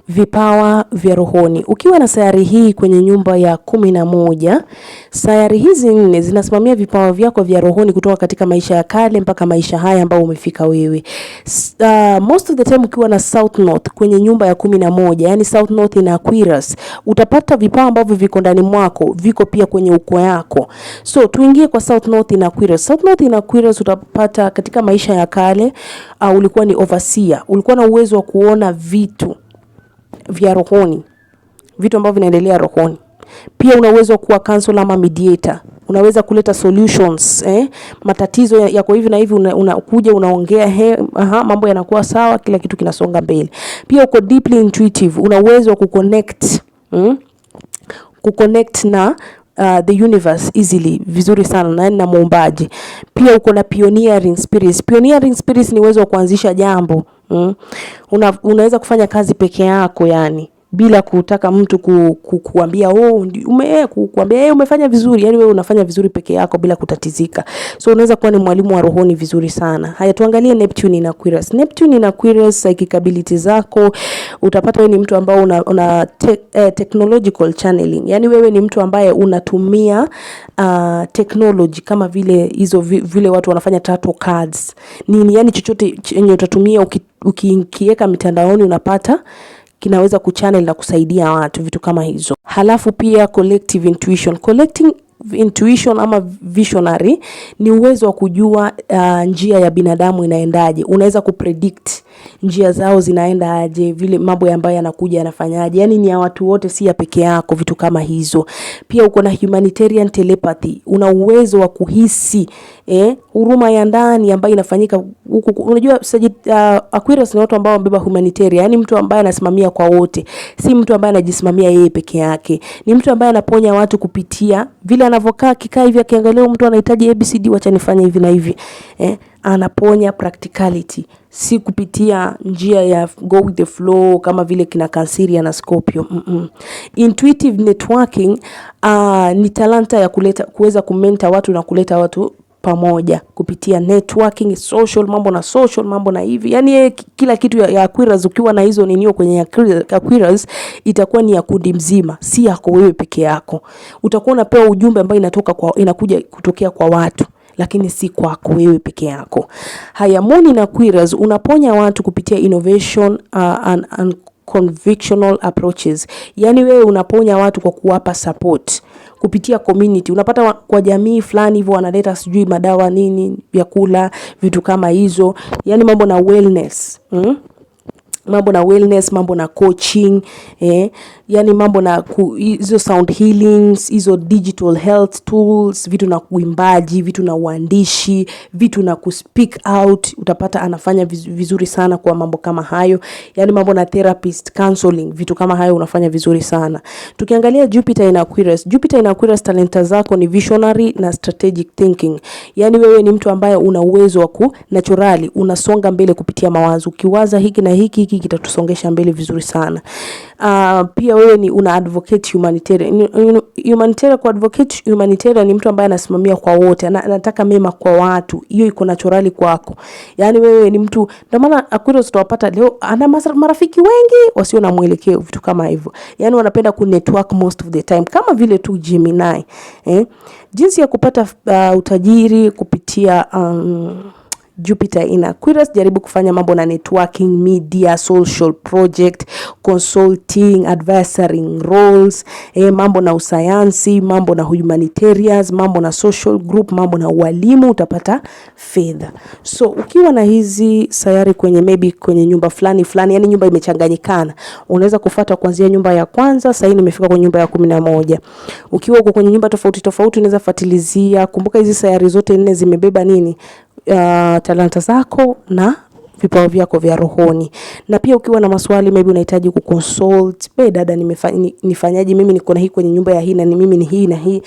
Vipawa vya rohoni. Ukiwa na sayari hii kwenye nyumba ya 11, sayari hizi 4 zinasimamia vipawa vyako vya rohoni kutoka katika maisha ya kale mpaka maisha haya ambao umefika wewe. Most of the time ukiwa na South North kwenye nyumba ya 11, yani South North in Aquarius, utapata vipawa ambavyo viko ndani mwako, viko pia kwenye ukoo yako. So tuingie kwa South North in Aquarius. South North in Aquarius utapata katika maisha ya kale, ulikuwa ni overseer. Ulikuwa na uwezo wa kuona vitu vya rohoni, vitu ambavyo vinaendelea rohoni. Pia una uwezo kuwa counselor ama mediator. Unaweza kuleta solutions, matatizo yako hivi na hivi, unakuja unaongea, mambo yanakuwa sawa, kila kitu kinasonga mbele. Pia uko deeply intuitive. Una uwezo wa kuconnect na the universe easily, vizuri sana na muumbaji. Pia uko na pioneering spirits. Pioneering spirits ni uwezo wa kuanzisha jambo. Unaweza kufanya kazi peke yako, yani bila kutaka mtu kukuambia kukuambia umefanya vizuri, yani wewe unafanya vizuri peke yako bila kutatizika. So unaweza kuwa ni mwalimu wa rohoni vizuri sana. Haya, tuangalie Neptune in Aquarius. Neptune in Aquarius, psychic ability zako, utapata wewe ni mtu ambao una technological channeling. Yani wewe ni mtu ambaye unatumia technology, kama vile watu wanafanya tarot cards. Yani chochote chenye utatumia ukiweka mitandaoni unapata kinaweza kuchannel na kusaidia watu, vitu kama hizo. Halafu pia collective intuition. Collecting intuition ama visionary ni uwezo wa kujua njia ya binadamu inaendaje. Unaweza kupredict njia zao zinaenda aje, vile mambo ambayo yanakuja yanafanyaje. Yani ni ya watu wote, si ya peke yako, vitu kama hizo. Pia uko na humanitarian telepathy. Una uwezo wa kuhisi huruma ya ndani ambayo inafanyika huku. Unajua Aquarius ni watu ambao wamebeba humanitarian, yani mtu ambaye anasimamia kwa wote, si mtu ambaye anajisimamia yeye peke yake. Ni mtu ambaye anaponya watu kupitia vile anavokaa kikaa hivi, akiangalia mtu anahitaji ABCD, wacha nifanye hivi na hivi. Anaponya practicality, si kupitia njia ya go with the flow kama vile kina Cancerian na Scorpio. Intuitive networking ni talanta ya kuweza kumenta watu na kuleta watu pamoja kupitia networking, social mambo na hivi. Yani kila kitu ya Aquarius, ukiwa na hizo ninio kwenye Aquarius, itakuwa ni ya kundi mzima, si yako wewe peke yako. Utakuwa unapewa ujumbe ambao inakuja kutokea kwa watu, lakini si kwako wewe peke yako. Haya, Moon in Aquarius, unaponya watu kupitia innovation and convictional approaches. Yani wewe unaponya watu kwa kuwapa support kupitia community. Unapata kwa jamii fulani hivyo wanaleta sijui madawa nini, vyakula, vitu kama hizo. Yani mambo na wellness. Mambo na coaching, yani mambo na hizo sound healings, hizo digital health tools, vitu na kuimbaji, vitu na uandishi, vitu na kuspeak out. Utapata anafanya vizuri sana kwa mambo kama hayo. Yani mambo na therapist, counseling, vitu kama hayo unafanya vizuri sana. Tukiangalia Jupiter in Aquarius. Jupiter in Aquarius, talenta zako ni visionary na strategic thinking. Yani wewe ni mtu ambaye una uwezo wa naturally unasonga mbele kupitia mawazo. Ukiwaza hiki na hiki kitatusongesha mbele vizuri sana. Pia wewe ni una advocate humanitarian. Kwa advocate humanitarian ni mtu ambaye anasimamia kwa wote, anataka mema kwa watu. Hiyo iko naturally kwako. Yani wewe ni mtu, ndio maana Aquarius utawapata leo ana marafiki wengi wasio na mwelekeo, vitu kama hivyo. Yani wanapenda ku network most of the time, kama vile tu Gemini. Jinsi ya kupata utajiri kupitia Jupiter in Aquarius, jaribu kufanya mambo na networking, media, social project, consulting, advisory roles, mambo na usayansi, mambo na humanitarians, mambo na social group, mambo na ualimu, utapata fedha. So ukiwa na hizi sayari kwenye nyumba fulani, yani nyumba imechanganyikana, unaweza kufuata kuanzia nyumba ya kwanza, sasa nimefika kwenye nyumba ya 11. Ukiwa uko kwenye nyumba tofauti unaweza fuatilizia. Kumbuka hizi sayari zote 4 zimebeba nini? Talanta zako na vipawa vyako vya rohoni. Na pia ukiwa na maswali, maybe unahitaji kuconsult, dada nifanyaje, mimi niko na hii kwenye nyumba ya hii na mimi ni hii na hii,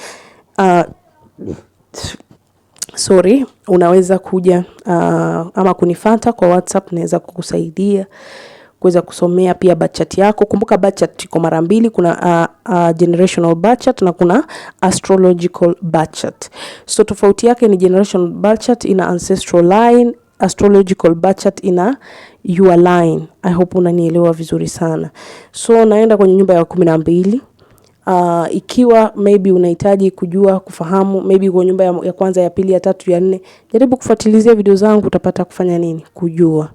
unaweza kuja ama kunifuata kwa WhatsApp, naweza kukusaidia kuweza kusomea pia birth chart yako. Kumbuka birth chart iko mara 2, kuna generational birth chart na kuna astrological birth chart. So tofauti yake ni generational birth chart ina ancestral line, astrological birth chart ina your line. I hope unanielewa vizuri sana. So naenda kwenye nyumba ya 12. Ikiwa maybe unahitaji kujua, kufahamu, maybe kwa nyumba ya kwanza, ya pili, ya tatu, ya 4, jaribu kufuatilizia video zangu, utapata kufanya nini? Kujua.